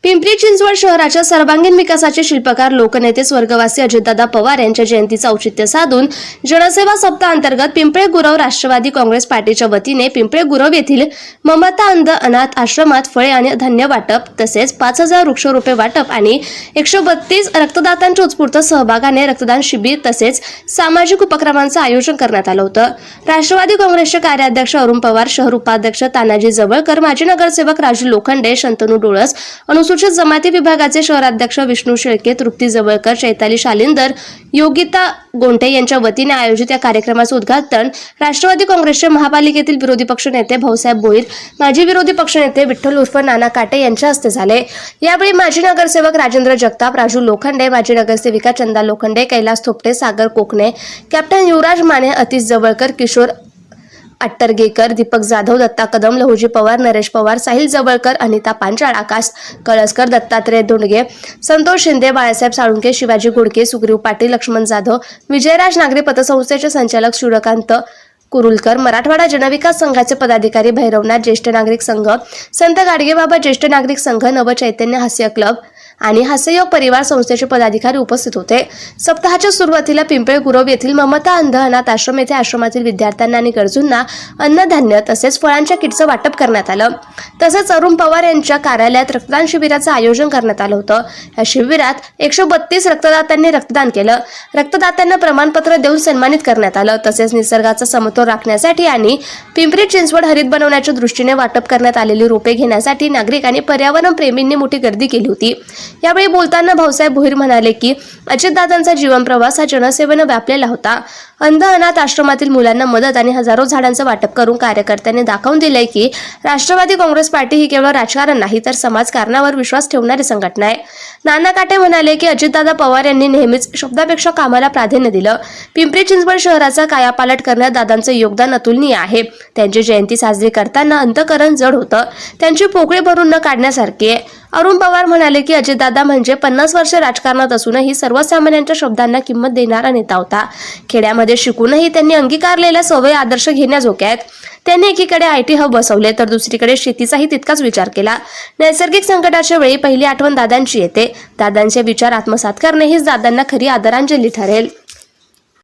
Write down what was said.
पिंपरी चिंचवड शहराच्या सर्वांगीण विकासाचे शिल्पकार लोकनेते स्वर्गवासी अजितदादा पवार यांच्या जयंतीचं औचित्य साधून जनसेवा सप्ताह अंतर्गत पिंपळे गुरव राष्ट्रवादी काँग्रेस पार्टीच्या वतीने पिंपळे गुरव येथील ममता अंध अनाथ आश्रमात फळे आणि धान्य वाटप तसेच 5000 वृक्षरोपे वाटप आणि 132 रक्तदात्यांच्या उत्स्फूर्त सहभागाने रक्तदान शिबिर तसेच सामाजिक उपक्रमांचं आयोजन करण्यात आलं होतं। राष्ट्रवादी काँग्रेसचे कार्याध्यक्ष अरुण पवार, शहर उपाध्यक्ष तानाजी जवळकर, माजी नगरसेवक राजू लोखंडे, शंतनू डोळस, अनुसूचित जमाती विभागाचे शहराध्यक्ष विष्णू शेळके, तृप्ती जवळकर, चैताली शालिंदर, योगिता गोंटे यांच्या वतीने आयोजित या कार्यक्रमाचे उद्घाटन राष्ट्रवादी काँग्रेसचे महापालिकेतील विरोधी पक्ष नेते भाऊसाहेब भोईर, माजी विरोधी पक्षनेते विठ्ठल उर्फ नाना काटे यांच्या हस्ते झाले। यावेळी माजी नगरसेवक राजेंद्र जगताप, राजू लोखंडे, माजी नगरसेविका चंदा लोखंडे, कैलास थोपटे, सागर कोकणे, कॅप्टन युवराज माने, अतिश जवळकर, किशोर अट्टरगेकर, दीपक जाधव, दत्ता कदम, लहुजी पवार, नरेश पवार, साहिल जवळकर, अनिता पांचाळ, आकाश कळसकर, दत्तात्रय दोंडगे, संतोष शिंदे, बाळासाहेब साळुंके, शिवाजी घोडके, सुग्रीव पाटील, लक्ष्मण जाधव, विजयराज नागरी पतसंस्थेचे संचालक सूर्यकांत कुरुलकर, मराठवाडा जनविकास संघाचे पदाधिकारी भैरवनाथ, ज्येष्ठ नागरिक संघ, संत गाडगेबाबा ज्येष्ठ नागरिक संघ, नवचैतन्य हास्य क्लब आणि हास्ययोग परिवार संस्थेचे पदाधिकारी उपस्थित होते। सप्ताहाच्या सुरुवातीला पिंपळे गुरव येथील ममता अंध अनाथ आश्रम येथे आश्रमातील विद्यार्थ्यांना आणि गरजूंना अन्नधान्य तसेच फळांच्या किटचं वाटप करण्यात आलं। तसेच अरुण पवार यांच्या कार्यालयात रक्तदान शिबिराचं आयोजन करण्यात आलं होतं। या शिबिरात 132 रक्तदात्यांनी रक्तदान केलं। रक्तदात्यांना प्रमाणपत्र देऊन सन्मानित करण्यात आलं। तसेच निसर्गाचा समतोल राखण्यासाठी आणि पिंपरी चिंचवड हरित बनवण्याच्या दृष्टीने वाटप करण्यात आलेली रोपे घेण्यासाठी नागरिक आणि पर्यावरण प्रेमींनी मोठी गर्दी केली होती। यावेळी बोलताना भाऊसाहेब भोईर म्हणाले की अजितदादांचा जीवन प्रवास हा जनसेवेने व्यापलेला होता। अंध अनाथ आश्रमातील मुलांना मदत आणि हजारो झाडांचं वाटप करून कार्यकर्त्यांनी दाखवून दिले की राष्ट्रवादी काँग्रेस पार्टी ही केवळ राजकारण नाही तर समाजकारणावर विश्वास ठेवणारी संघटना आहे। नाना काटे म्हणाले की अजितदादा पवार यांनी नेहमीच शब्दापेक्षा कामाला प्राधान्य दिलं। पिंपरी चिंचवड शहराचा कायापालट करण्यात दादांचं योगदान अतुलनीय आहे। त्यांची जयंती साजरी करताना अंतःकरण जड होतं, त्यांची पोकळी भरून न काढण्यासारखी आहे। अरुण पवार म्हणाले की अजितदादा म्हणजे 50 वर्षे राजकारणात असूनही सर्वसामान्यांच्या शब्दांना किंमत देणारा नेता होता। खेड्यामध्ये शिकूनही त्यांनी अंगीकारलेल्या सवयी आदर्श घेण्याजोग्या आहेत। त्यांनी एकीकडे IT हब बसवले तर दुसरीकडे शेतीचाही तितकाच विचार केला। नैसर्गिक संकटाच्या वेळी पहिली आठवण दादांची येते। दादांचे विचार आत्मसात करणे हीच दादांना खरी आदरांजली ठरेल।